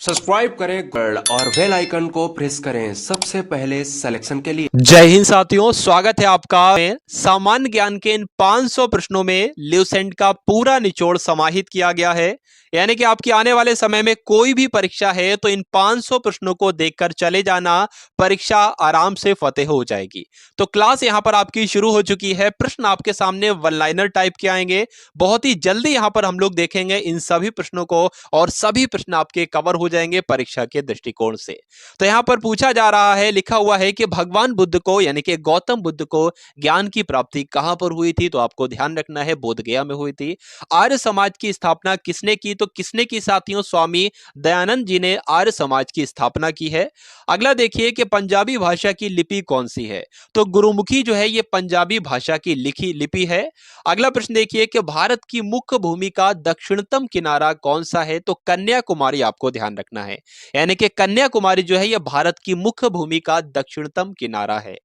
Subscribe करें और bell icon को प्रेस करें सबसे पहले सिलेक्शन के लिए। जय हिंद साथियों, स्वागत है आपका। सामान्य ज्ञान के इन 500 प्रश्नों में ल्यूसेंट का पूरा निचोड़ समाहित किया गया है। यानी कि आपकी आने वाले समय में कोई भी परीक्षा है तो इन 500 प्रश्नों को देखकर चले जाना, परीक्षा आराम से फतेह हो जाएगी। तो क्लास यहां पर आपकी शुरू हो चुकी है। प्रश्न आपके सामने वन लाइनर टाइप के आएंगे। बहुत ही जल्दी यहां पर हम लोग देखेंगे इन सभी प्रश्नों को और सभी प्रश्न आपके कवर हो जाएंगे परीक्षा के दृष्टिकोण से। तो यहां पर पूछा जा रहा है, लिखा हुआ है कि भगवान बुद्ध को यानी कि गौतम बुद्ध को ज्ञान की प्राप्ति कहां पर हुई थी? तो आपको ध्यान रखना है बोध गया में हुई थी। आर्य समाज की स्थापना किसने की? तो किसने की साथियों? स्वामी दयानंद जी ने आर्य समाज की स्थापना की है। अगला देखिए कि पंजाबी भाषा की लिपि कौन सी है? तो गुरुमुखी जो है ये पंजाबी भाषा की लिखी लिपि है। अगला प्रश्न देखिए कि भारत की मुख्य भूमि का दक्षिणतम किनारा कौन सा है? तो कन्याकुमारी आपको ध्यान रखना है। यानी कि कन्याकुमारी जो है यह भारत की मुख्य भूमि का दक्षिणतम किनारा है।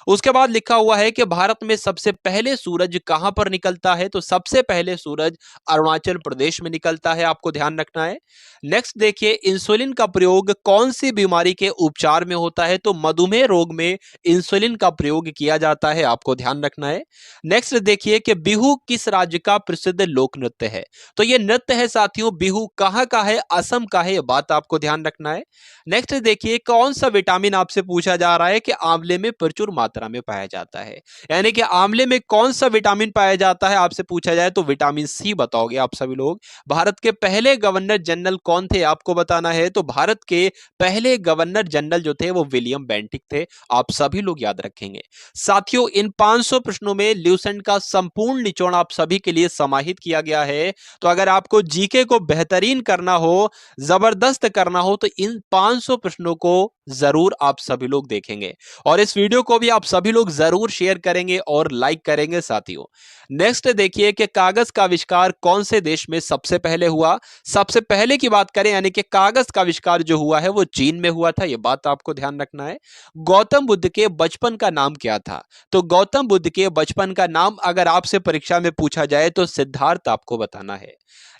उसके बाद लिखा हुआ है कि भारत में सबसे पहले सूरज कहां पर निकलता है? तो सबसे पहले सूरज अरुणाचल प्रदेश में निकलता है, आपको ध्यान रखना है। नेक्स्ट देखिए, इंसुलिन का प्रयोग कौन सी बीमारी के उपचार में होता है? तो मधुमेह रोग में इंसुलिन का प्रयोग किया जाता है, आपको ध्यान रखना है। नेक्स्ट देखिए कि बिहू किस राज्य का प्रसिद्ध लोक नृत्य है? तो यह नृत्य है साथियों, बिहू कहां का है? असम का है, यह बात आपको ध्यान रखना है। नेक्स्ट देखिए, कौन सा विटामिन आपसे पूछा जा रहा है कि आंवले में प्रचुर मात्रा में पाया जाता है? यानी कि आंवले में कौन सा विटामिन पाया जाता है आपसे पूछा जाए तो विटामिन सी बताओगे आप सभी लोग। भारत के पहले गवर्नर जनरल कौन थे आपको बताना है। तो भारत के पहले गवर्नर जनरल जो थे वो विलियम बेंटिक थे, आप सभी लोग याद रखेंगे। साथियों, इन 500 प्रश्नों में ल्यूसेंट का संपूर्ण निचोड़ आप सभी के लिए समाहित किया गया है। तो अगर आपको जीके को बेहतरीन करना हो, जबरदस्त करना हो, तो इन 500 प्रश्नों को जरूर आप सभी लोग देखेंगे और इस वीडियो को भी आप सभी लोग जरूर शेयर करेंगे और लाइक करेंगे साथियों। नेक्स्ट देखिए कि कागज का आविष्कार कौन से देश में सबसे पहले हुआ? सबसे पहले की बात करें यानी कि कागज का आविष्कार जो हुआ है वो चीन में हुआ था, यह बात आपको ध्यान रखना है। गौतम बुद्ध के बचपन का नाम क्या था? तो गौतम बुद्ध के बचपन का नाम अगर आपसे परीक्षा में पूछा जाए तो सिद्धार्थ आपको बताना है।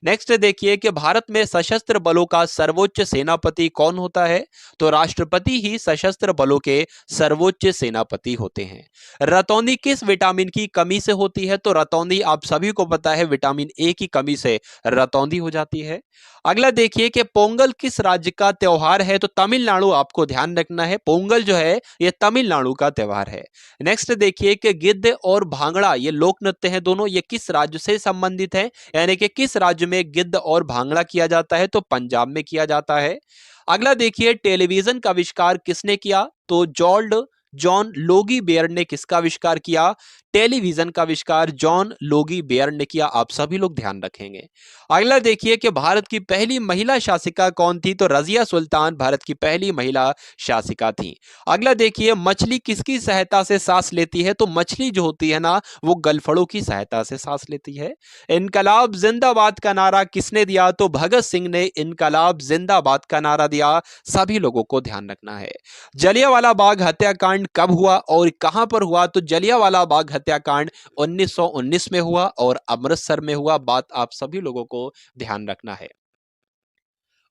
नेक्स्ट देखिए कि भारत में सशस्त्र बलों का सर्वोच्च सेनापति कौन होता है? तो राष्ट्रपति ही सशस्त्र बलों के सर्वोच्च सेनापति होते हैं। रतौंधी किस विटामिन की कमी से होती है? तो रतौंधी आप सभी को पता है विटामिन ए की कमी से रतौंधी हो जाती है। अगला देखिए कि पोंगल किस राज्य का त्योहार है? तो तमिलनाडु, आपको ध्यान रखना है, पोंगल जो है यह तमिलनाडु का त्योहार है। नेक्स्ट देखिए कि गिद्ध और भांगड़ा ये लोक नृत्य हैं दोनों, ये किस राज्य से संबंधित है? यानी कि किस राज्य में गिद्ध और भांगड़ा किया जाता है? तो पंजाब में किया जाता है। अगला देखिए, टेलीविजन का आविष्कार किसने किया? तो जॉर्ज जॉन लोगी बेयर ने किसका आविष्कार किया? टेलीविजन का आविष्कार जॉन लोगी बेयर ने किया, आप सभी लोग ध्यान रखेंगे। अगला देखिए कि भारत की पहली महिला शासिका कौन थी? तो रजिया सुल्तान भारत की पहली महिला शासिका थी। अगला देखिए, मछली किसकी सहायता से सांस लेती है? तो मछली जो होती है ना वो गलफड़ों की सहायता से सांस लेती है। इनकलाब जिंदाबाद का नारा किसने दिया? तो भगत सिंह ने इनकलाब जिंदाबाद का नारा दिया, सभी लोगों को ध्यान रखना है। जलियांवाला बाग हत्याकांड कब हुआ और कहां पर हुआ? तो जलियांवाला बाग हत्याकांड 1919 में हुआ और अमृतसर में हुआ, बात आप सभी लोगों को ध्यान रखना है।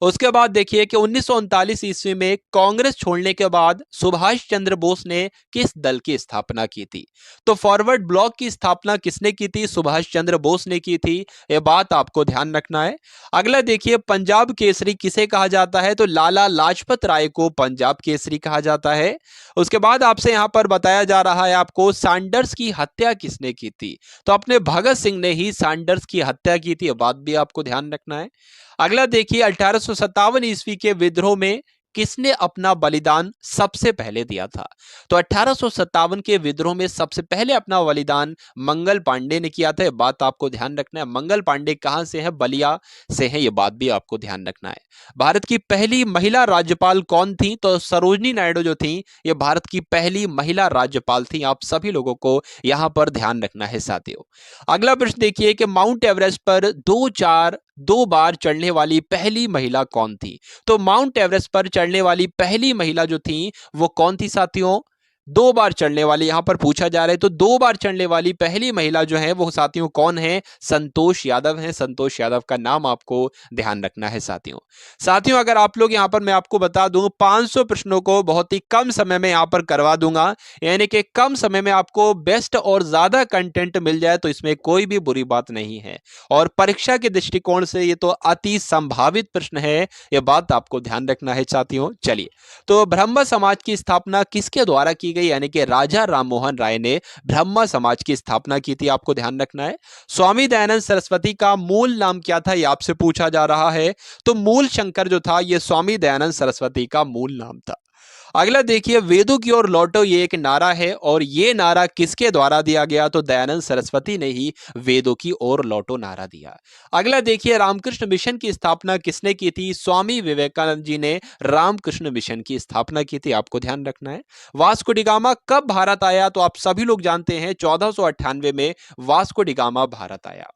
उसके बाद देखिए कि 1939 ईस्वी में कांग्रेस छोड़ने के बाद सुभाष चंद्र बोस ने किस दल की स्थापना की थी? तो फॉरवर्ड ब्लॉक की स्थापना किसने की थी? सुभाष चंद्र बोस ने की थी, यह बात आपको ध्यान रखना है। अगला देखिए, पंजाब केसरी किसे कहा जाता है? तो लाला लाजपत राय को पंजाब केसरी कहा जाता है। उसके बाद आपसे यहां पर बताया जा रहा है आपको सैंडर्स की हत्या किसने की थी? तो अपने भगत सिंह ने ही सैंडर्स की हत्या की थी, यह बात भी आपको ध्यान रखना है। अगला देखिए, 1857 ईस्वी के विद्रोह में किसने अपना बलिदान सबसे पहले दिया था? तो 1857 के विद्रोह में सबसे पहले अपना बलिदान मंगल पांडे ने किया था, यह बात आपको ध्यान रखना है। मंगल पांडे कहां से है? बलिया से है, यह बात भी आपको ध्यान रखना है। भारत की पहली महिला राज्यपाल कौन थी? तो सरोजनी नायडू जो थी ये भारत की पहली महिला राज्यपाल थी, आप सभी लोगों को यहां पर ध्यान रखना है साथियों। अगला प्रश्न देखिए कि माउंट एवरेस्ट पर दो बार चढ़ने वाली पहली महिला कौन थी? तो माउंट एवरेस्ट पर चढ़ने वाली पहली महिला जो थी वो कौन थी साथियों? दो बार चढ़ने वाली यहां पर पूछा जा रहा है, तो दो बार चढ़ने वाली पहली महिला जो है वो साथियों कौन है? संतोष यादव है। संतोष यादव का नाम आपको ध्यान रखना है साथियों। साथियों अगर आप लोग यहां पर मैं आपको बता दूं 500 प्रश्नों को बहुत ही कम समय में यहां पर करवा दूंगा, यानी कि कम समय में आपको बेस्ट और ज्यादा कंटेंट मिल जाए तो इसमें कोई भी बुरी बात नहीं है। और परीक्षा के दृष्टिकोण से ये तो अति संभावित प्रश्न है, यह बात आपको ध्यान रखना है साथियों। चलिए, तो ब्रह्म समाज की स्थापना किसके द्वारा की गई? यानी कि राजा राममोहन राय ने ब्रह्म समाज की स्थापना की थी, आपको ध्यान रखना है। स्वामी दयानंद सरस्वती का मूल नाम क्या था, यह आपसे पूछा जा रहा है। तो मूल शंकर जो था यह स्वामी दयानंद सरस्वती का मूल नाम था। अगला देखिए, वेदों की ओर लौटो, ये एक नारा है और ये नारा किसके द्वारा दिया गया? तो दयानंद सरस्वती ने ही वेदों की ओर लौटो नारा दिया। अगला देखिए, रामकृष्ण मिशन की स्थापना किसने की थी? स्वामी विवेकानंद जी ने रामकृष्ण मिशन की स्थापना की थी, आपको ध्यान रखना है। वास्को डी गामा कब भारत आया? तो आप सभी लोग जानते हैं 1498 में वास्को डी गामा भारत आया।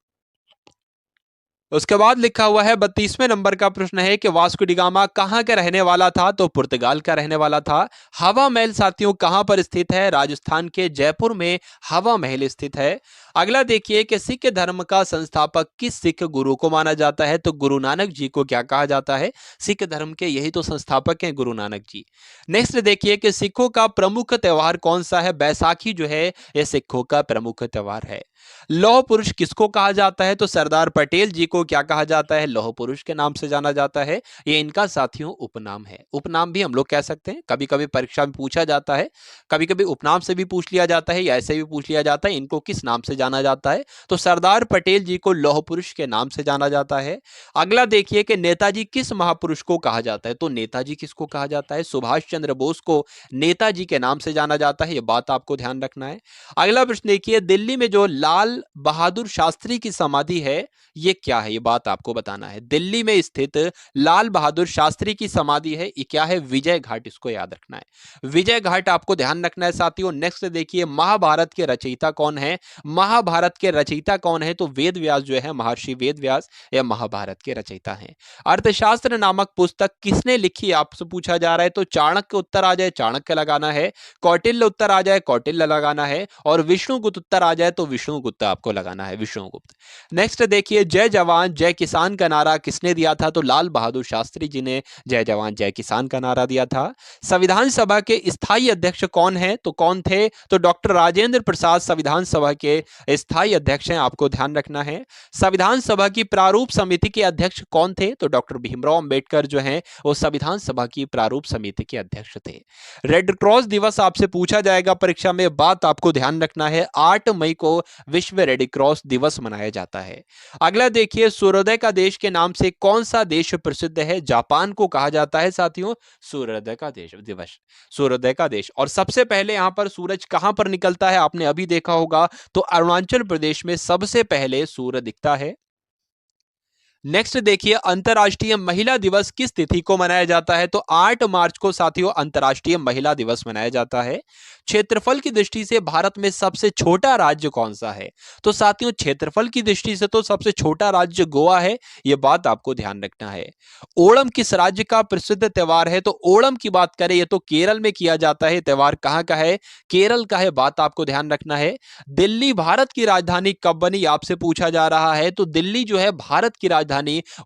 उसके बाद लिखा हुआ है 32वें नंबर का प्रश्न है कि वास्को डी गामा कहां का रहने वाला था? तो पुर्तगाल का रहने वाला था। हवा महल साथियों कहां पर स्थित है? राजस्थान के जयपुर में हवा महल स्थित है। अगला देखिए कि सिख धर्म का संस्थापक किस सिख गुरु को माना जाता है? तो गुरु नानक जी को क्या कहा जाता है? सिख धर्म के यही तो संस्थापक हैं, गुरु नानक जी। नेक्स्ट देखिए कि सिखों का प्रमुख त्योहार कौन सा है? बैसाखी जो है यह सिखों का प्रमुख त्योहार है। लौह पुरुष किसको कहा जाता है? तो सरदार पटेल जी को क्या कहा जाता है? लौह पुरुष के नाम से जाना जाता है। ये इनका साथियों उपनाम है। उपनाम भी हम लोग कह सकते हैं, कभी कभी परीक्षा में पूछा जाता है, कभी कभी उपनाम से भी पूछ लिया जाता है या ऐसे भी पूछ लिया जाता है इनको किस नाम से जाना जाता है। तो सरदार पटेल जी को लौह पुरुष के नाम से जाना जाता है। अगला देखिए कि नेताजी किस महापुरुष को कहा जाता है? तो नेताजी किसको कहा जाता है? सुभाष चंद्र बोस को नेताजी के नाम से जाना जाता है, यह बात आपको ध्यान रखना है। अगला प्रश्न देखिए, दिल्ली में जो लाल बहादुर शास्त्री की समाधि है ये क्या है? ये बात आपको बताना है। दिल्ली में स्थित लाल बहादुर शास्त्री की समाधि है, ये क्या है? विजय घाट, इसको याद रखना है। विजय घाट आपको ध्यान रखना है साथियों। नेक्स्ट देखिए, महाभारत के रचयिता कौन है? महाभारत के रचयिता कौन है? तो वेद व्यास जो है, महर्षि वेद व्यास या महाभारत के रचयिता हैं। अर्थशास्त्र नामक पुस्तक किसने लिखी आपसे पूछा जा रहा है? तो चाणक्य उत्तर आ जाए चाणक्य लगाना है, कौटिल्य उत्तर आ जाए कौटिल्य लगाना है, और विष्णुगुप्त उत्तर आ जाए तो विष्णुगुप्त आपको लगाना है, विष्णुगुप्त। नेक्स्ट देखिए, जय जवान जय किसान का नारा किसने दिया था? तो लाल बहादुर शास्त्री जी ने जय जवान जय किसान का नारा दिया था। संविधान सभा के स्थायी अध्यक्ष कौन है? तो कौन थे? तो डॉक्टर राजेंद्र प्रसाद संविधान सभा के स्थायी अध्यक्ष हैं, आपको ध्यान रखना है। संविधान सभा की प्रारूप समिति के अध्यक्ष कौन थे? तो डॉक्टर भीमराव अंबेडकर जो हैं वो संविधान सभा की प्रारूप समिति के अध्यक्ष थे। रेड क्रॉस दिवस आपसे पूछा जाएगा परीक्षा में, बात आपको ध्यान रखना है। 8 मई को विश्व रेड क्रॉस दिवस मनाया जाता है। अगला देखिए, सूर्योदय का देश के नाम से कौन सा देश प्रसिद्ध है? जापान को कहा जाता है साथियों सूर्योदय का देश दिवस, सूर्योदय का देश। और सबसे पहले यहां पर सूरज कहां पर निकलता है? आपने अभी देखा होगा, तो अरुणाचल प्रदेश में सबसे पहले सूर्य दिखता है। नेक्स्ट देखिए, अंतर्राष्ट्रीय महिला दिवस किस तिथि को मनाया जाता है? तो 8 मार्च को साथियों अंतर्राष्ट्रीय महिला दिवस मनाया जाता है। क्षेत्रफल की दृष्टि से भारत में सबसे छोटा राज्य कौन सा है? तो साथियों क्षेत्रफल की दृष्टि से तो सबसे छोटा राज्य गोवा है, यह बात आपको ध्यान रखना है। ओणम किस राज्य का प्रसिद्ध त्योहार है? तो ओणम की बात करें ये तो केरल में किया जाता है। त्योहार कहां का है? केरल का है, बात आपको ध्यान रखना है। दिल्ली भारत की राजधानी कब बनी? आपसे पूछा जा रहा है। तो दिल्ली जो है भारत की राजधानी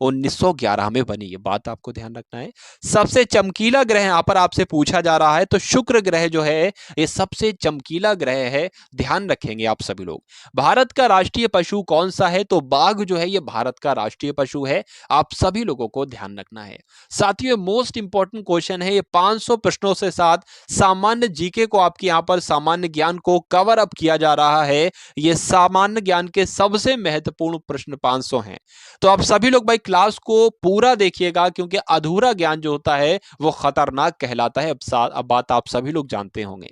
1911 में बनी, ये बात आपको ध्यान रखना है। सबसे चमकीला ग्रह यहां पर आपसे पूछा जा रहा है, तो शुक्र ग्रह जो है ये सबसे चमकीला ग्रह है, ध्यान रखेंगे आप सभी लोग। भारत का राष्ट्रीय पशु कौन सा है? तो बाघ जो है ये भारत का राष्ट्रीय पशु है, आप सभी लोगों को ध्यान रखना है। साथियों मोस्ट इंपॉर्टेंट क्वेश्चन है, ये 500 प्रश्नों से साथ सामान्य जीके को आपके यहां पर सामान्य ज्ञान को कवर अप किया जा रहा है। ये सामान्य ज्ञान के सबसे महत्वपूर्ण प्रश्न 500 हैं, तो आप सभी लोग भाई क्लास को पूरा देखिएगा, क्योंकि अधूरा ज्ञान जो होता है वो खतरनाक कहलाता है। अब बात आप सभी लोग जानते होंगे।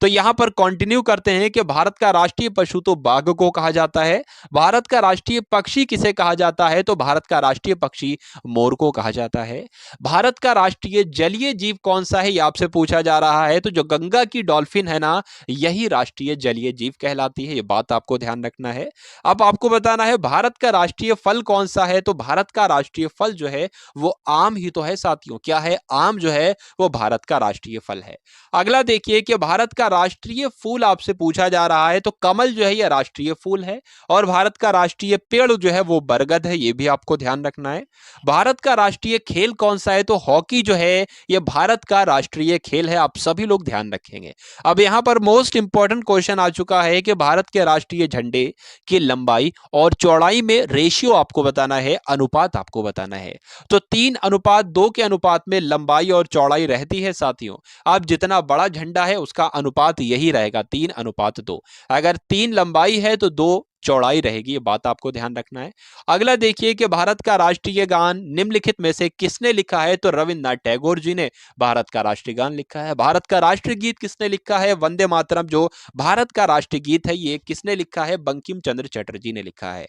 तो यहां पर कंटिन्यू करते हैं कि भारत का राष्ट्रीय पशु तो बाघ को कहा जाता है। भारत का राष्ट्रीय पक्षी किसे कहा जाता है? तो भारत का राष्ट्रीय पक्षी मोर को कहा जाता है। भारत का राष्ट्रीय जलीय जीव कौन सा है, यह आपसे पूछा जा रहा है। तो जो गंगा की डॉल्फिन है ना, यही राष्ट्रीय जलीय जीव कहलाती है, यह बात आपको ध्यान रखना है। अब आपको बताना है भारत का राष्ट्रीय फल कौन सा है? तो भारत का राष्ट्रीय फल जो है वो आम ही तो है साथियों। क्या है? आम जो है वो भारत का राष्ट्रीय फल है। अगला देखिए कि भारत का राष्ट्रीय फूल आपसे पूछा जा रहा है, तो कमल जो है ये राष्ट्रीय फूल है और भारत का राष्ट्रीय पेड़ जो है वो बरगद है, ये भी आपको ध्यान रखना है। भारत का राष्ट्रीय खेल कौन सा है? तो हॉकी जो है ये भारत का राष्ट्रीय खेल है, आप सभी लोग ध्यान रखेंगे। अब यहां पर मोस्ट इंपॉर्टेंट क्वेश्चन आ चुका है कि भारत के राष्ट्रीय झंडे की लंबाई और चौड़ाई में रेशियो आपको बताना है, अनुपात आपको बताना है। तो 3:2 के अनुपात में लंबाई और चौड़ाई रहती है साथियों। अब जितना बड़ा झंडा है उसका अनुपात यही रहेगा, 3:2। अगर 3 लंबाई है तो 2 चौड़ाई रहेगी, ये बात आपको ध्यान रखना है। अगला देखिए कि भारत का राष्ट्रीय गान निम्नलिखित में से किसने लिखा है? तो रविन्द्रनाथ टैगोर जी ने भारत का राष्ट्रीय गान लिखा है। भारत का राष्ट्रीय गीत किसने लिखा है? वंदे मातरम जो भारत का राष्ट्रीय गीत है ये किसने लिखा है? बंकिम चंद्र चटर्जी ने लिखा है।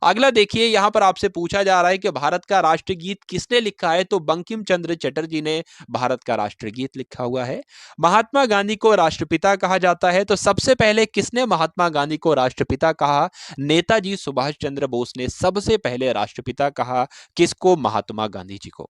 अगला देखिए यहां पर आपसे पूछा जा रहा है कि भारत का राष्ट्रीय गीत किसने लिखा है? तो बंकिम चंद्र चटर्जी ने भारत का राष्ट्रीय गीत लिखा हुआ है। महात्मा गांधी को राष्ट्रपिता कहा जाता है, तो सबसे पहले किसने महात्मा गांधी को राष्ट्रपिता कहा? नेताजी सुभाष चंद्र बोस ने सबसे पहले राष्ट्रपिता कहा। किसको? महात्मा गांधी जी को।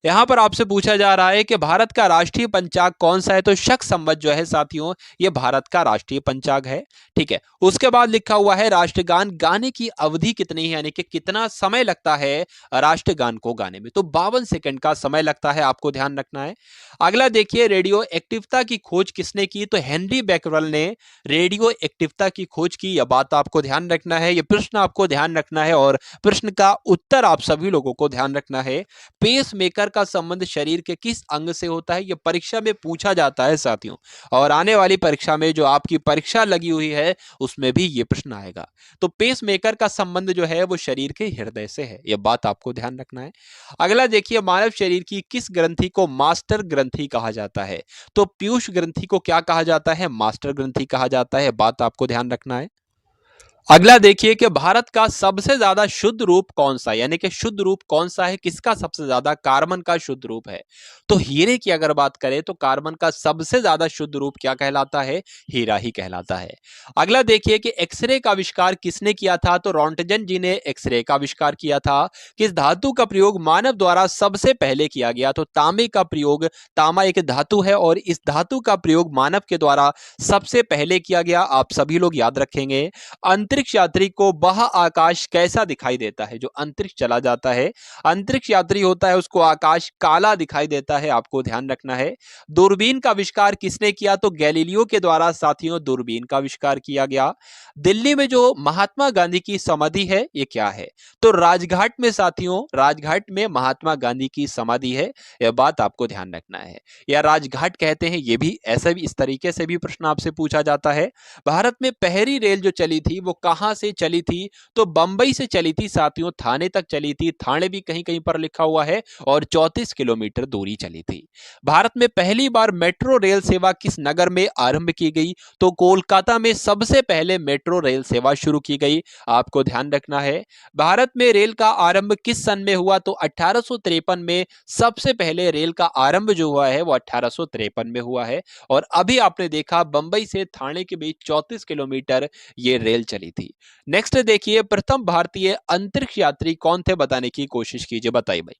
यहां पर आपसे पूछा जा रहा है कि भारत का राष्ट्रीय पंचांग कौन सा है? तो शक संवत जो है साथियों ये भारत का राष्ट्रीय पंचांग है। ठीक है, उसके बाद लिखा हुआ है राष्ट्रगान गाने की अवधि कितनी है, यानी कि कितना समय लगता है राष्ट्रगान को गाने में? तो 52 सेकंड का समय लगता है, आपको ध्यान रखना है। अगला देखिए रेडियो एक्टिवता की खोज किसने की? तो हेनरी बैकरल ने रेडियो एक्टिवता की खोज की, यह बात आपको ध्यान रखना है। यह प्रश्न आपको ध्यान रखना है और प्रश्न का उत्तर आप सभी लोगों को ध्यान रखना है। पेस मेकर का संबंध शरीर के किस अंग से होता है? यह परीक्षा में पूछा जाता है साथियों, और आने वाली परीक्षा में जो आपकी परीक्षा लगी हुई है उसमें भी यह प्रश्न आएगा। तो पेस मेकर का संबंध जो है वो शरीर के हृदय से है, यह बात आपको ध्यान रखना है। अगला देखिए मानव शरीर की किस ग्रंथि को मास्टर ग्रंथि कहा जाता है? तो पीयूष ग्रंथि को क्या कहा जाता है? मास्टर ग्रंथि कहा जाता है, बात आपको ध्यान रखना है। अगला देखिए कि भारत का सबसे ज्यादा शुद्ध रूप कौन सा है, यानी कि शुद्ध रूप कौन सा है, किसका सबसे ज्यादा? कार्बन का शुद्ध रूप है। तो हीरे की अगर बात करें तो कार्बन का सबसे ज्यादा शुद्ध रूप क्या कहलाता है? हीरा ही कहलाता है। अगला देखिए कि एक्सरे का आविष्कार किसने किया था? तो रॉन्टजन जी ने एक्सरे का आविष्कार किया था। किस धातु का प्रयोग मानव द्वारा सबसे पहले किया गया? तो तांबे का प्रयोग, तांबा एक धातु है और इस धातु का प्रयोग मानव के द्वारा सबसे पहले किया गया, आप सभी लोग याद रखेंगे। अंतरिक्ष यात्री को बाह्य आकाश कैसा दिखाई देता है? जो अंतरिक्ष चला जाता है, अंतरिक्ष यात्री होता है, उसको आकाश काला दिखाई देता है, आपको ध्यान रखना है। दूरबीन का आविष्कार किसने किया? तो गैलीलियो के द्वारा साथियों दूरबीन का आविष्कार किया गया। दिल्ली में जो महात्मा गांधी की समाधि है ये क्या है? तो राजघाट में साथियों, राजघाट में महात्मा गांधी की समाधि है, यह बात आपको ध्यान रखना है। या राजघाट कहते हैं, ये भी ऐसे भी इस तरीके से भी प्रश्न आपसे पूछा जाता है। भारत में पहली रेल जो चली थी वो कहां से चली थी? तो बंबई से चली थी साथियों, थाने तक चली थी, थाने भी कहीं कहीं पर लिखा हुआ है, और 34 किलोमीटर दूरी चली थी। भारत में पहली बार मेट्रो रेल सेवा किस नगर में आरंभ की गई? तो कोलकाता में सबसे पहले मेट्रो रेल सेवा शुरू की गई, आपको ध्यान रखना है। भारत में रेल का आरंभ किस सन में हुआ? तो 1853 में सबसे पहले रेल का आरंभ जो हुआ है वो 1853 में हुआ है। और अभी आपने देखा बंबई से थाने के बीच 34 किलोमीटर ये रेल चली थी। नेक्स्ट देखिए प्रथम भारतीय अंतरिक्ष यात्री कौन थे, बताने की कोशिश कीजिए, बताइए भाई।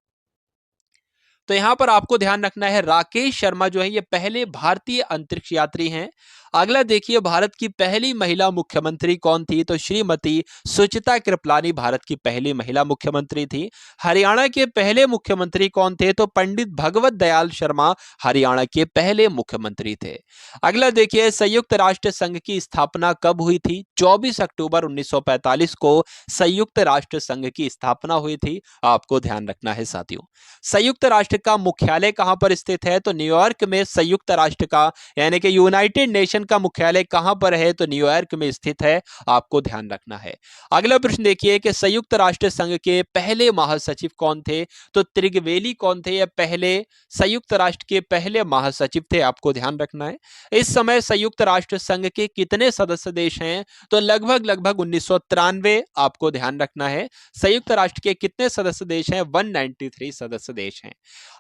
तो यहां पर आपको ध्यान रखना है राकेश शर्मा जो है ये पहले भारतीय अंतरिक्ष यात्री हैं। अगला देखिए भारत की पहली महिला मुख्यमंत्री कौन थी? तो श्रीमती सुचिता कृपलानी भारत की पहली महिला मुख्यमंत्री थी। हरियाणा के पहले मुख्यमंत्री कौन थे? तो पंडित भगवत दयाल शर्मा हरियाणा के पहले मुख्यमंत्री थे। अगला देखिए संयुक्त राष्ट्र संघ की स्थापना कब हुई थी? 24 अक्टूबर 1945 को संयुक्त राष्ट्र संघ की स्थापना हुई थी, आपको ध्यान रखना है साथियों। संयुक्त राष्ट्र का मुख्यालय कहां पर स्थित है? तो न्यूयॉर्क में संयुक्त राष्ट्र का यानी कि यूनाइटेड नेशन का मुख्यालय कहां पर है? तो न्यूयॉर्क में स्थित है, आपको ध्यान रखना है। अगला प्रश्न देखिए कि संयुक्त राष्ट्र संघ के पहले महासचिव कौन थे? तो त्रिगवेली कौन थे? या पहले संयुक्त राष्ट्र के पहले महासचिव थे, आपको ध्यान रखना है। इस समय संयुक्त राष्ट्र संघ के कितने सदस्य देश हैं? तो लगभग 1993, आपको ध्यान रखना है। संयुक्त राष्ट्र के कितने सदस्य देश हैं? 193 सदस्य देश हैं।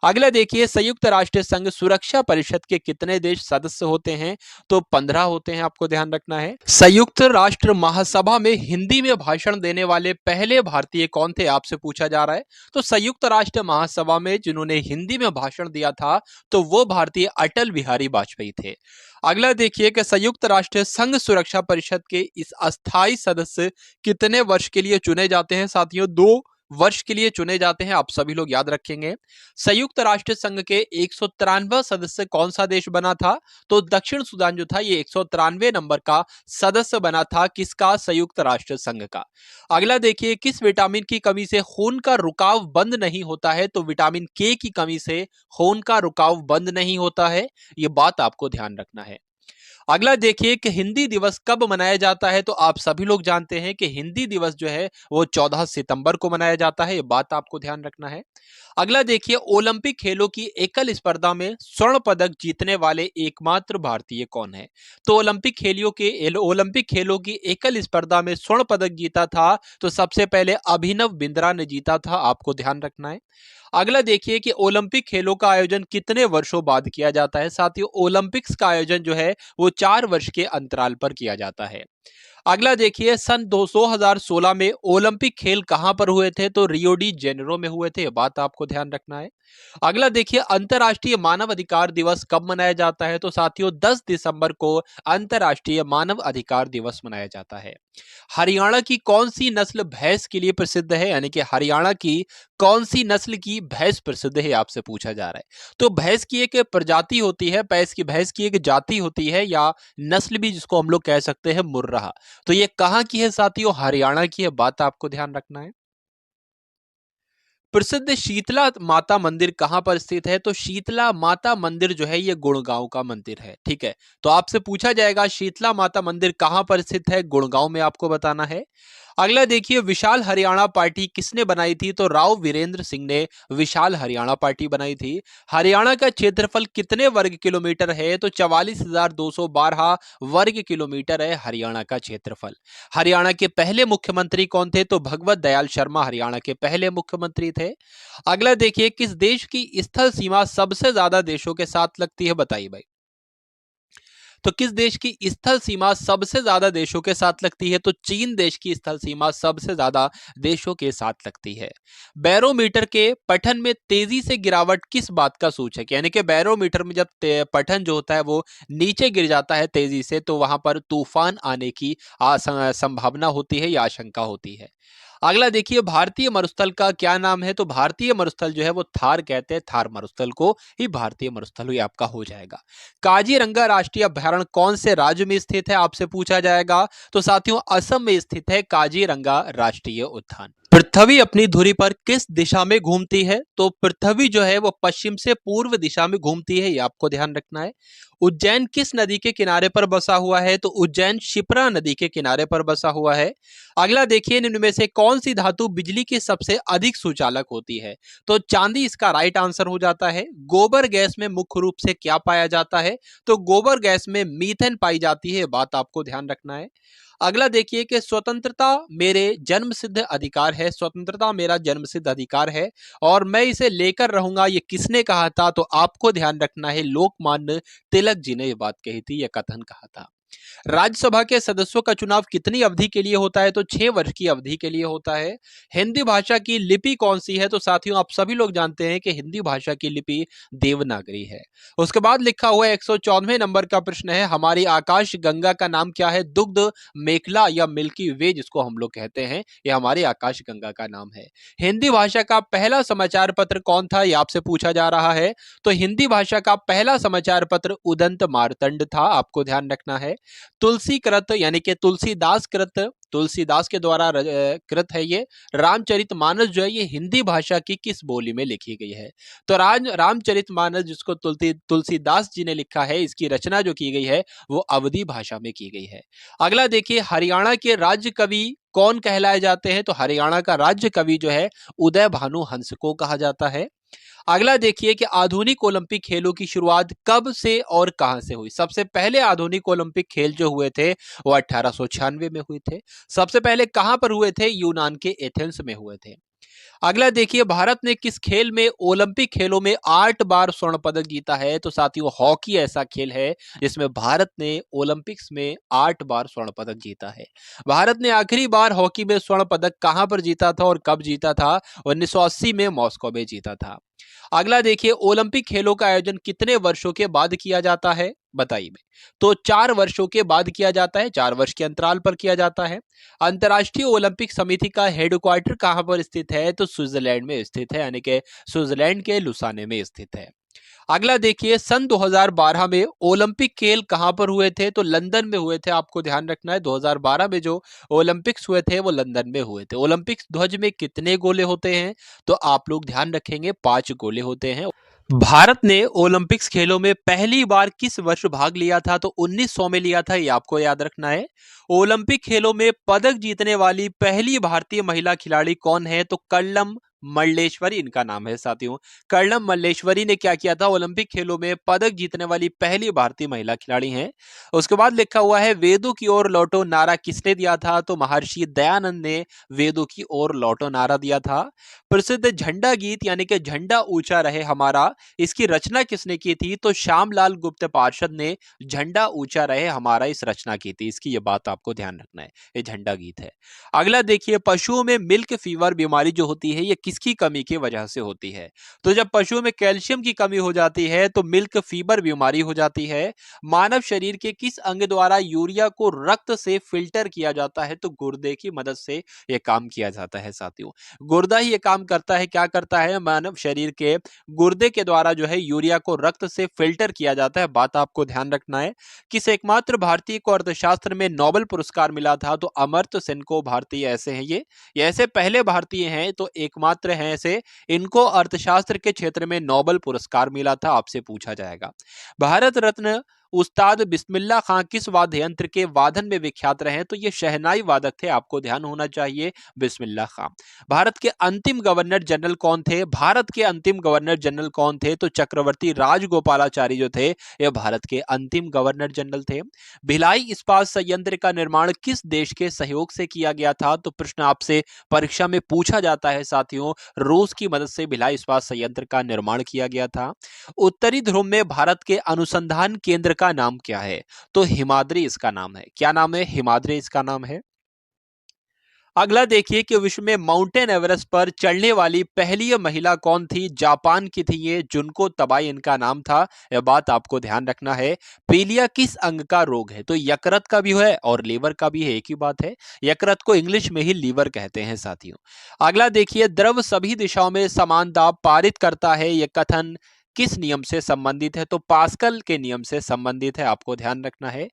अगला देखिए, संयुक्त राष्ट्र संघ सुरक्षा परिषद के कितने देश सदस्य होते हैं? तो 15 होते हैं, आपको ध्यान रखना है। संयुक्त राष्ट्र महासभा में हिंदी में भाषण देने वाले पहले भारतीय कौन थे, आपसे पूछा जा रहा है। तो संयुक्त राष्ट्र महासभा में जिन्होंने हिंदी में भाषण दिया था, तो वो भारतीय अटल बिहारी वाजपेयी थे। अगला देखिए कि संयुक्त राष्ट्र संघ सुरक्षा परिषद के इस अस्थायी सदस्य कितने वर्ष के लिए चुने जाते हैं? साथियों, 2 वर्ष के लिए चुने जाते हैं, आप सभी लोग याद रखेंगे। संयुक्त राष्ट्र संघ के 193वां सदस्य कौन सा देश बना था? तो दक्षिण सूडान जो था, ये 193 नंबर का सदस्य बना था, किसका? संयुक्त राष्ट्र संघ का। अगला देखिए, किस विटामिन की कमी से खून का रुकाव बंद नहीं होता है? तो विटामिन के की कमी से खून का रुकाव बंद नहीं होता है, ये बात आपको ध्यान रखना है। अगला देखिए कि हिंदी दिवस कब मनाया जाता है? तो आप सभी लोग जानते हैं कि हिंदी दिवस जो है वो 14 सितंबर को मनाया जाता है, ये बात आपको ध्यान रखना है। अगला देखिए, ओलंपिक खेलों की एकल स्पर्धा में स्वर्ण पदक जीतने वाले एकमात्र भारतीय कौन है? तो ओलंपिक खेलों की एकल स्पर्धा में स्वर्ण पदक जीता था, तो सबसे पहले अभिनव बिंद्रा ने जीता था, आपको ध्यान रखना है। अगला देखिए कि ओलंपिक खेलों का आयोजन कितने वर्षों बाद किया जाता है? साथियों, ओलंपिक्स का आयोजन जो है वो 4 वर्ष के अंतराल पर किया जाता है। अगला देखिए, सन 2016 में ओलंपिक खेल कहां पर हुए थे? तो रियो डी जेनेरो में हुए थे, बात आपको ध्यान रखना है। अगला देखिए, अंतर्राष्ट्रीय मानव अधिकार दिवस कब मनाया जाता है? तो साथियों, 10 दिसंबर को अंतर्राष्ट्रीय मानव अधिकार दिवस मनाया जाता है। हरियाणा की कौन सी नस्ल भैंस के लिए प्रसिद्ध है? यानी कि हरियाणा की कौन सी नस्ल की भैंस प्रसिद्ध है, आपसे पूछा जा रहा है। तो भैंस की एक प्रजाति होती है, भैंस की एक जाति होती है, या नस्ल भी जिसको हम लोग कह सकते हैं मुर्राह। तो ये कहां की है साथियों? हरियाणा की है, बात आपको ध्यान रखना है। प्रसिद्ध शीतला माता मंदिर कहां पर स्थित है? तो शीतला माता मंदिर जो है ये गुड़गांव का मंदिर है, ठीक है। तो आपसे पूछा जाएगा शीतला माता मंदिर कहां पर स्थित है? गुड़गांव में आपको बताना है। अगला देखिए, विशाल हरियाणा पार्टी किसने बनाई थी? तो राव वीरेंद्र सिंह ने विशाल हरियाणा पार्टी बनाई थी। हरियाणा का क्षेत्रफल कितने वर्ग किलोमीटर है? तो 44,212 वर्ग किलोमीटर है हरियाणा का क्षेत्रफल। हरियाणा के पहले मुख्यमंत्री कौन थे? तो भगवत दयाल शर्मा हरियाणा के पहले मुख्यमंत्री थे। अगला देखिए, किस देश की स्थल सीमा सबसे ज्यादा देशों के साथ लगती है? बताइए भाई। तो किस देश की स्थल सीमा सबसे ज्यादा देशों के साथ लगती है? तो चीन देश की स्थल सीमा सबसे ज्यादा देशों के साथ लगती है। बैरोमीटर के पठन में तेजी से गिरावट किस बात का सूचक है? यानी कि बैरोमीटर में जब पठन जो होता है वो नीचे गिर जाता है तेजी से, तो वहां पर तूफान आने की संभावना होती है या आशंका होती है। अगला देखिए, भारतीय मरुस्थल का क्या नाम है? तो भारतीय मरुस्थल जो है वो थार कहते हैं, थार मरुस्थल को ही भारतीय मरुस्थल ही आपका हो जाएगा। काजीरंगा राष्ट्रीय अभयारण्य कौन से राज्य में स्थित है, आपसे पूछा जाएगा। तो साथियों, असम में स्थित है काजीरंगा राष्ट्रीय उद्यान। पृथ्वी अपनी धुरी पर किस दिशा में घूमती है? तो पृथ्वी जो है वो पश्चिम से पूर्व दिशा में घूमती है, ये आपको ध्यान रखना है। उज्जैन किस नदी के किनारे पर बसा हुआ है? तो उज्जैन शिप्रा नदी के किनारे पर बसा हुआ है। अगला देखिए, निम्न में से कौन सी धातु बिजली की सबसे अधिक सुचालक होती है? तो चांदी इसका राइट आंसर हो जाता है। गोबर गैस में मुख्य रूप से क्या पाया जाता है? तो गोबर गैस में मीथेन पाई जाती है, बात आपको ध्यान रखना है। अगला देखिए कि स्वतंत्रता मेरे जन्मसिद्ध अधिकार है, स्वतंत्रता मेरा जन्मसिद्ध अधिकार है और मैं इसे लेकर रहूंगा, ये किसने कहा था? तो आपको ध्यान रखना है, लोकमान्य तिलक जी ने ये बात कही थी, यह कथन कहा था। राज्यसभा के सदस्यों का चुनाव कितनी अवधि के लिए होता है? तो 6 वर्ष की अवधि के लिए होता है। हिंदी भाषा की लिपि कौन सी है? तो साथियों, आप सभी लोग जानते हैं कि हिंदी भाषा की लिपि देवनागरी है। उसके बाद लिखा हुआ 114वें नंबर का प्रश्न है, हमारी आकाश गंगा का नाम क्या है? दुग्ध मेखला या मिल्की वे जिसको हम लोग कहते हैं, यह हमारी आकाश गंगा का नाम है। हिंदी भाषा का पहला समाचार पत्र कौन था, यह आपसे पूछा जा रहा है। तो हिंदी भाषा का पहला समाचार पत्र उदंत मार्तंड था, आपको ध्यान रखना है। तुलसी कृत यानी कि तुलसीदास कृत, तुलसीदास के द्वारा कृत है ये। रामचरितमानस जो है ये हिंदी भाषा की किस बोली में लिखी गई है? तो रामचरितमानस जिसको तुलसीदास जी ने लिखा है, इसकी रचना जो की गई है वो अवधी भाषा में की गई है। अगला देखिए, हरियाणा के राज्य कवि कौन कहलाए जाते हैं? तो हरियाणा का राज्य कवि जो है उदय भानु हंस को कहा जाता है। अगला देखिए कि आधुनिक ओलंपिक खेलों की शुरुआत कब से और कहां से हुई? सबसे पहले आधुनिक ओलंपिक खेल जो हुए थे वो 1896 में हुए थे। सबसे पहले कहां पर हुए थे? यूनान के एथेंस में हुए थे। अगला देखिए, भारत ने किस खेल में ओलंपिक खेलों में 8 बार स्वर्ण पदक जीता है? तो साथियों, हॉकी ऐसा खेल है जिसमें भारत ने ओलंपिक्स में 8 बार स्वर्ण पदक जीता है। भारत ने आखिरी बार हॉकी में स्वर्ण पदक कहां पर जीता था और कब जीता था? 1980 में मॉस्को में जीता था। अगला देखिए, ओलंपिक खेलों का आयोजन कितने वर्षों के बाद किया जाता है? बताइए। तो 4 वर्षों के बाद किया जाता है, 4 वर्ष के अंतराल पर किया जाता है। अंतर्राष्ट्रीय ओलंपिक समिति का हेडक्वार्टर कहां पर स्थित है? तो स्विट्जरलैंड में स्थित है, यानी कि स्विट्जरलैंड के लुसाने में स्थित है। अगला देखिए, सन 2012 में ओलंपिक खेल कहां पर हुए थे? तो लंदन में हुए थे। आपको ध्यान रखना है, 2012 में जो ओलंपिक्स हुए थे वो लंदन में हुए थे। ओलंपिक्स ध्वज में कितने गोले होते हैं? तो आप लोग ध्यान रखेंगे, 5 गोले होते हैं। भारत ने ओलंपिक्स खेलों में पहली बार किस वर्ष भाग लिया था? तो 1900 में लिया था, ये आपको याद रखना है। ओलंपिक खेलों में पदक जीतने वाली पहली भारतीय महिला खिलाड़ी कौन है? तो कर्णम मल्लेश्वरी इनका नाम है साथियों। कर्णम मल्लेश्वरी ने क्या किया था? ओलंपिक खेलों में पदक जीतने वाली पहली भारतीय महिला खिलाड़ी हैं। उसके बाद लिखा हुआ है, वेदों की ओर लौटो नारा किसने दिया था? तो महर्षि दयानंद ने वेदों की ओर लौटो नारा दिया था। प्रसिद्ध झंडा गीत यानी कि झंडा ऊंचा रहे हमारा, इसकी रचना किसने की थी? तो श्यामलाल गुप्त पार्षद ने झंडा ऊंचा रहे हमारा इस रचना की थी। इसकी ये बात आपको ध्यान रखना है, ये झंडा गीत है। अगला देखिए, पशुओं में मिल्क फीवर बीमारी जो होती है ये किसकी कमी की वजह से होती है? तो जब पशुओं में कैल्शियम की कमी हो जाती है तो मिल्क फीवर बीमारी हो जाती है। मानव शरीर के किस अंग द्वारा यूरिया को रक्त से फिल्टर किया जाता है? तो गुर्दे की मदद से यह काम किया जाता है साथियों। गुर्दा ही ये काम करता है। क्या करता है? मानव शरीर के गुर्दे के द्वारा जो है यूरिया को रक्त से फिल्टर किया जाता है। बात आपको ध्यान रखना है। किस एकमात्र भारतीय को अर्थशास्त्र में नोबेल पुरस्कार मिला था? तो अमर्त्य सेन को भारतीय ऐसे हैं ये ऐसे पहले भारतीय हैं, तो एकमात्र हैं ऐसे, इनको अर्थशास्त्र के क्षेत्र में नोबेल पुरस्कार मिला था। आपसे पूछा जाएगा। भारत रत्न उस्ताद बिस्मिल्लाह खां किस वाद्य यंत्र के वादन में विख्यात रहे? तो ये शहनाई वादक थे। आपको ध्यान होना चाहिए, बिस्मिल्लाह खां। भारत के अंतिम गवर्नर जनरल कौन थे? भारत के अंतिम गवर्नर जनरल कौन थे? तो चक्रवर्ती राजगोपालाचारी जो थे ये भारत के अंतिम गवर्नर जनरल थे। भिलाई इस्पात संयंत्र का निर्माण किस देश के सहयोग से किया गया था? तो प्रश्न आपसे परीक्षा में पूछा जाता है साथियों। रूस की मदद से भिलाई इस्पात संयंत्र का निर्माण किया गया था। उत्तरी ध्रुव में भारत के अनुसंधान केंद्र का नाम क्या है? तो हिमाद्री इसका नाम है। क्या नाम है? हिमाद्री इसका नाम है। अगला देखिए कि विश्व में माउंटेन एवरेस्ट पर चढ़ने वाली पहली महिला कौन थी? जापान की थी ये, जुनको तबाई इनका नाम था। यह बात आपको ध्यान रखना है। पीलिया किस अंग का रोग है? तो यकृत का भी है और लीवर का भी है, एक ही बात है। यकृत को इंग्लिश में ही लीवर कहते हैं साथियों। अगला देखिए, द्रव सभी दिशाओं में समान दाब पारित करता है, यह कथन किस नियम से संबंधित है? तो पास्कल के नियम से संबंधित है। आपको ध्यान रखना है।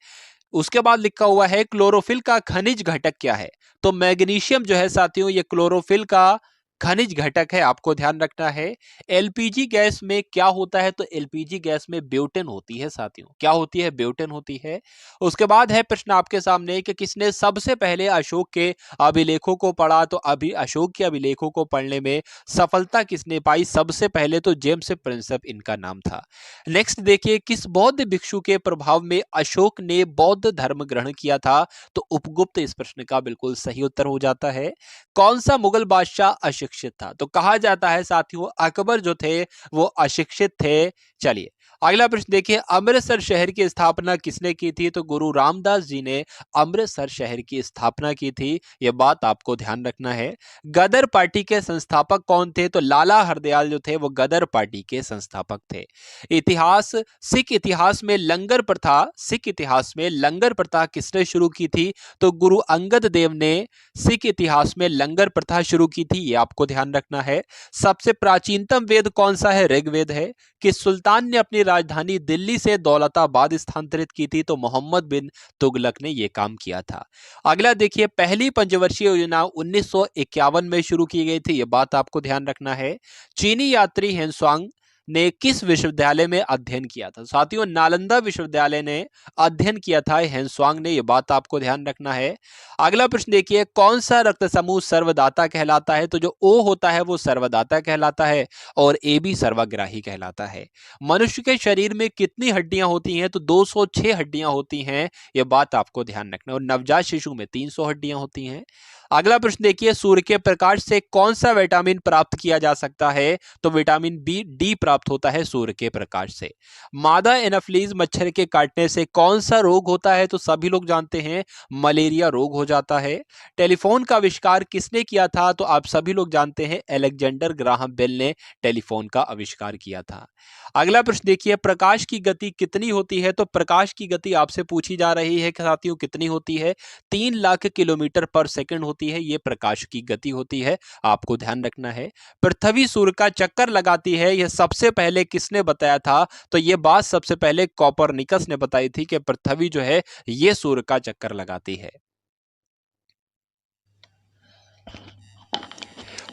उसके बाद लिखा हुआ है, क्लोरोफिल का खनिज घटक क्या है? तो मैग्नीशियम जो है साथियों ये क्लोरोफिल का खनिज घटक है। आपको ध्यान रखना है। एलपीजी गैस में क्या होता है? तो एलपीजी गैस में ब्यूटेन होती है साथियों। क्या होती है? ब्यूटेन होती है। उसके बाद है प्रश्न आपके सामने कि किसने सबसे पहले अशोक के अभिलेखों को पढ़ा? तो अभी अशोक के अभिलेखों को पढ़ने में सफलता किसने पाई? सबसे पहले तो जेम्स प्रिंसेप इनका नाम था। नेक्स्ट देखिए, किस बौद्ध भिक्षु के प्रभाव में अशोक ने बौद्ध धर्म ग्रहण किया था? तो उपगुप्त इस प्रश्न का बिल्कुल सही उत्तर हो जाता है। कौन सा मुगल बादशाह अशिक्षित था? तो कहा जाता है साथियों अकबर जो थे वो अशिक्षित थे। चलिए अगला प्रश्न देखिए, अमृतसर शहर की स्थापना किसने की थी? तो गुरु रामदास जी ने अमृतसर शहर की स्थापना की थी। यह बात आपको ध्यान रखना है। गदर पार्टी के संस्थापक कौन थे? तो लाला हरदयाल जो थे वो गदर पार्टी के संस्थापक थे। इतिहास, सिख इतिहास में लंगर प्रथा, सिख इतिहास में लंगर प्रथा किसने शुरू की थी? तो गुरु अंगद देव ने सिख इतिहास में लंगर प्रथा शुरू की थी। ये आपको ध्यान रखना है। सबसे प्राचीनतम वेद कौन सा है? ऋग्वेद है। किस सुल्तान ने अपनी राजधानी दिल्ली से दौलताबाद स्थानांतरित की थी? तो मोहम्मद बिन तुगलक ने यह काम किया था। अगला देखिए, पहली पंचवर्षीय योजना 1951 में शुरू की गई थी। यह बात आपको ध्यान रखना है। चीनी यात्री हेनसुआंग ने किस विश्वविद्यालय में अध्ययन किया था? साथियों नालंदा विश्वविद्यालय ने अध्ययन किया था हेनसुआंग ने। यह बात आपको ध्यान रखना है। अगला प्रश्न देखिए, कौन सा रक्त समूह सर्वदाता कहलाता है? तो जो ओ होता है वो सर्वदाता कहलाता है और ए बी सर्वग्राही कहलाता है। मनुष्य के शरीर में कितनी हड्डियां होती हैं? तो 206 हड्डियां होती हैं। यह बात आपको ध्यान रखना है। और नवजात शिशु में 300 हड्डियां होती हैं। अगला प्रश्न देखिए, सूर्य के प्रकाश से कौन सा विटामिन प्राप्त किया जा सकता है? तो विटामिन बी डी प्राप्त होता है सूर्य के प्रकाश से। मादा एनाफ्लीज मच्छर के काटने से कौन सा रोग होता है? तो सभी लोग जानते हैं, मलेरिया रोग हो जाता है। टेलीफोन का आविष्कार किसने किया था? तो आप सभी लोग जानते हैं, अलेक्जेंडर ग्राहम बेल ने टेलीफोन का आविष्कार किया था। अगला प्रश्न देखिए, प्रकाश की गति कितनी होती है? तो प्रकाश की गति आपसे पूछी जा रही है कि साथियों कितनी होती है? 3 लाख किलोमीटर पर सेकंड होती है, ये प्रकाश की गति होती है, आपको ध्यान रखना है। पृथ्वी सूर्य का चक्कर लगाती है, यह सबसे पहले किसने बताया था? तो यह बात सबसे पहले कोपरनिकस ने बताई थी कि पृथ्वी जो है ये सूर्य का चक्कर लगाती है।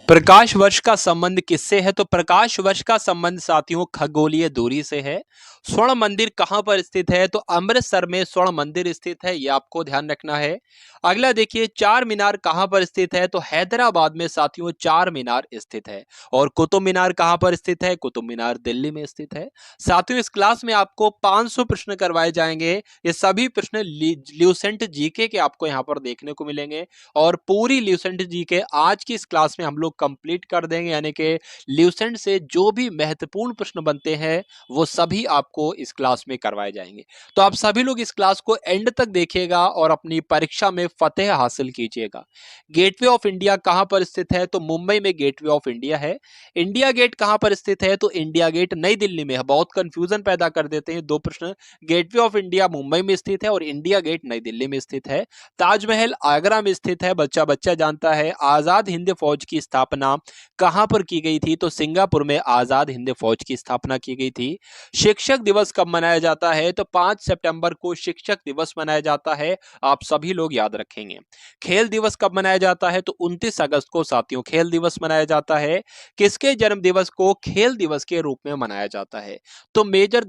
प्रकाश वर्ष का संबंध किससे है? तो प्रकाश वर्ष का संबंध साथियों खगोलीय दूरी से है। स्वर्ण मंदिर कहां पर स्थित है? तो अमृतसर में स्वर्ण मंदिर स्थित है, यह आपको ध्यान रखना है। अगला देखिए, चार मीनार कहां पर स्थित है? तो हैदराबाद में साथियों चार मीनार स्थित है। और कुतुब मीनार कहां पर स्थित है? कुतुब मीनार दिल्ली में स्थित है। साथियों, इस क्लास में आपको 500 प्रश्न करवाए जाएंगे। ये सभी प्रश्न ल्यूसेंट जीके के आपको यहां पर देखने को मिलेंगे। और पूरी ल्यूसेंट जीके आज की इस क्लास में हम लोग कंप्लीट कर देंगे, यानी कि ल्यूसेंट से जो भी महत्वपूर्ण प्रश्न बनते हैं वो सभी आपको इस क्लास में करवाए जाएंगे। तो आप सभी लोग इस क्लास को एंड तक देखिएगा और अपनी परीक्षा में फतेह हासिल कीजिएगा। गेटवे ऑफ इंडिया कहां पर स्थित है? तो मुंबई में गेटवे ऑफ इंडिया है। इंडिया गेट कहां पर स्थित है? तो इंडिया गेट नई दिल्ली में है। बहुत कंफ्यूजन पैदा कर देते हैं दो प्रश्न। गेटवे ऑफ इंडिया मुंबई में स्थित है और इंडिया गेट नई दिल्ली में स्थित है। ताजमहल आगरा में स्थित है, बच्चा बच्चा जानता है। आजाद हिंद फौज की स्थापना कहां पर की गई थी? तो सिंगापुर में आजाद हिंद फौज की स्थापना की गई थी। शिक्षक दिवस कब मनाया जाता है? तो 5 सितंबर को शिक्षक दिवस मनाया जाता है, आप सभी लोग याद रखेंगे। खेल दिवस कब मनाया जाता है? तो 29 अगस्त को साथियों खेल दिवस मनाया जाता है। किसके जन्म दिवस को खेल दिवस के रूप में मनाया जाता है? तो मेजर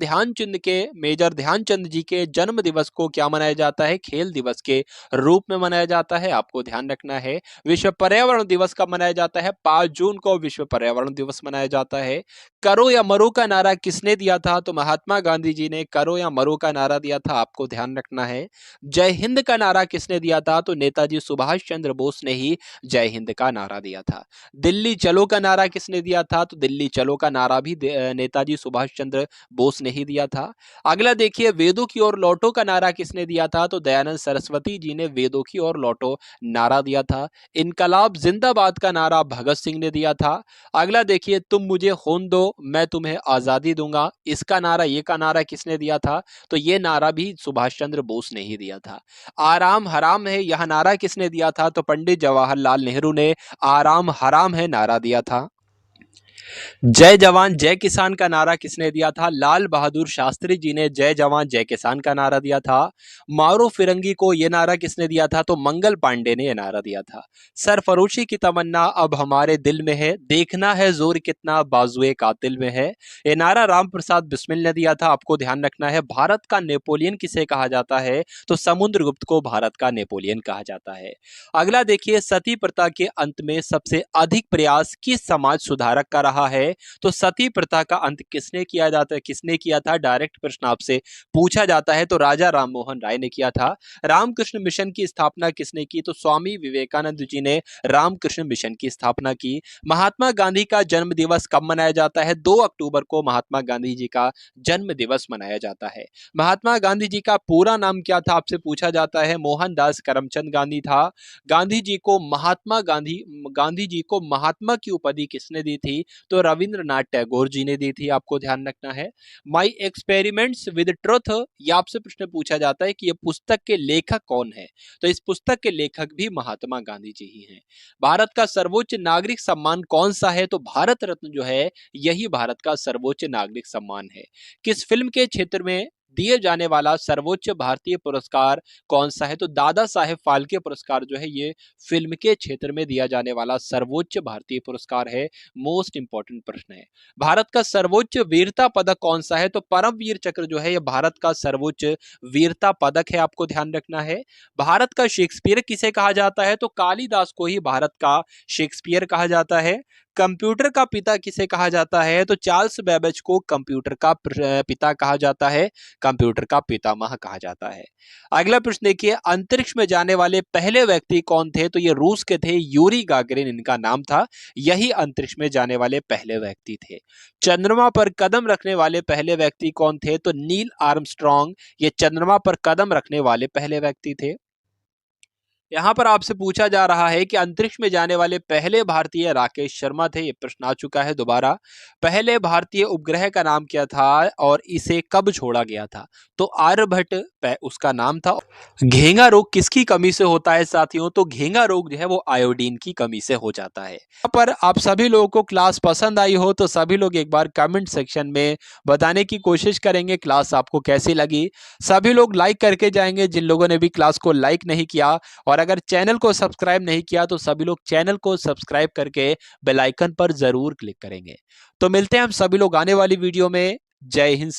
ध्यानचंद जी के जन्म दिवस को क्या मनाया जाता है? खेल दिवस के रूप में मनाया जाता है, आपको ध्यान रखना है। विश्व पर्यावरण दिवस कब मनाया जाता है? 5 जून को विश्व पर्यावरण दिवस मनाया जाता है। करो या मरो का नारा किसने दिया था? तो महात्मा गांधी जी ने करो या मरो का नारा दिया था, आपको ध्यान रखना है। जय हिंद का नारा किसने दिया था? तो नेताजी सुभाष चंद्र बोस ने ही जय हिंद का नारा दिया था। दिल्ली चलो का नारा किसने दिया था? तो दिल्ली चलो का नारा भी नेताजी सुभाष चंद्र बोस ने ही दिया था। अगला देखिए, वेदों की ओर लौटो का नारा किसने दिया था? तो दयानंद सरस्वती जी ने वेदों की ओर लौटो नारा दिया था। इनकलाब जिंदाबाद का नारा भगत सिंह ने दिया था। अगला देखिए, तुम मुझे खून दो मैं तुम्हें आजादी दूंगा, इसका नारा ये का नारा किसने दिया था? तो ये नारा भी सुभाष चंद्र बोस ने ही दिया था। आराम हराम है यह नारा किसने दिया था? तो पंडित जवाहरलाल नेहरू ने आराम हराम है नारा दिया था। जय जवान जय किसान का नारा किसने दिया था? लाल बहादुर शास्त्री जी ने जय जवान जय किसान का नारा दिया था। मारो फिरंगी को यह नारा किसने दिया था? तो मंगल पांडे ने यह नारा दिया था। सरफरोशी की तमन्ना अब हमारे दिल में है, देखना है जोर कितना बाजुए कातिल में है, ये नारा राम प्रसाद बिस्मिल ने दिया था, आपको ध्यान रखना है। भारत का नेपोलियन किसे कहा जाता है? तो समुद्रगुप्त को भारत का नेपोलियन कहा जाता है। अगला देखिए, सती प्रथा के अंत में सबसे अधिक प्रयास किस समाज सुधारक का रहा है? तो सती प्रथा का अंत किसने किया था? डायरेक्ट प्रश्न आपसे पूछा जाता है, तो राजा राममोहन राय ने किया था। रामकृष्ण मिशन की स्थापना किसने की? तो स्वामी विवेकानंद जी ने रामकृष्ण मिशन की स्थापना की। महात्मा गांधी का जन्म दिवस कब मनाया जाता है? 2 अक्टूबर को महात्मा गांधी जी का जन्म दिवस मनाया जाता है। महात्मा गांधी जी का पूरा नाम क्या था? आपसे पूछा जाता है। मोहनदास करमचंद गांधी था। गांधी जी को महात्मा की उपाधि किसने दी थी? तो रविंद्रनाथ टैगोर जी ने दी थी, आपको ध्यान रखना है। माई एक्सपेरिमेंट्स विद ट्रुथ, ये आपसे प्रश्न पूछा जाता है कि ये पुस्तक के लेखक कौन है? तो इस पुस्तक के लेखक भी महात्मा गांधी जी ही हैं। भारत का सर्वोच्च नागरिक सम्मान कौन सा है? तो भारत रत्न जो है यही भारत का सर्वोच्च नागरिक सम्मान है। किस फिल्म के क्षेत्र में दिए जाने वाला सर्वोच्च भारतीय पुरस्कार कौन सा है? तो दादा साहेब फाल्के पुरस्कार जो है ये फिल्म के क्षेत्र में दिया जाने वाला सर्वोच्च भारतीय पुरस्कार है। मोस्ट इंपॉर्टेंट प्रश्न है। भारत का सर्वोच्च वीरता पदक कौन सा है? तो परमवीर चक्र जो है ये भारत का सर्वोच्च वीरता पदक है, आपको ध्यान रखना है। भारत का शेक्सपियर किसे कहा जाता है? तो कालिदास को ही भारत का शेक्सपियर कहा जाता है। कंप्यूटर का पिता किसे कहा जाता है? तो चार्ल्स बेबेज को कंप्यूटर का पिता कहा जाता है, कंप्यूटर का पितामह कहा जाता है। अगला प्रश्न देखिए, अंतरिक्ष में जाने वाले पहले व्यक्ति कौन थे? तो ये रूस के थे, यूरी गागरिन इनका नाम था। यही अंतरिक्ष में जाने वाले पहले व्यक्ति थे। चंद्रमा पर कदम रखने वाले पहले व्यक्ति कौन थे? तो नील आर्मस्ट्रॉन्ग ये चंद्रमा पर कदम रखने वाले पहले व्यक्ति थे। यहाँ पर आपसे पूछा जा रहा है कि अंतरिक्ष में जाने वाले पहले भारतीय राकेश शर्मा थे। ये प्रश्न आ चुका है दोबारा। पहले भारतीय उपग्रह का नाम क्या था और इसे कब छोड़ा गया था? तो आर्यभट्ट उसका नाम था। घेंगा रोग किसकी कमी से होता है साथियों? तो घेंगा रोग जो है वो आयोडीन की कमी से हो जाता है। यहाँ पर आप सभी लोगों को क्लास पसंद आई हो तो सभी लोग एक बार कमेंट सेक्शन में बताने की कोशिश करेंगे क्लास आपको कैसी लगी। सभी लोग लाइक करके जाएंगे जिन लोगों ने भी क्लास को लाइक नहीं किया, और अगर चैनल को सब्सक्राइब नहीं किया तो सभी लोग चैनल को सब्सक्राइब करके बेल आइकन पर जरूर क्लिक करेंगे। तो मिलते हैं हम सभी लोग आने वाली वीडियो में। जय हिंद।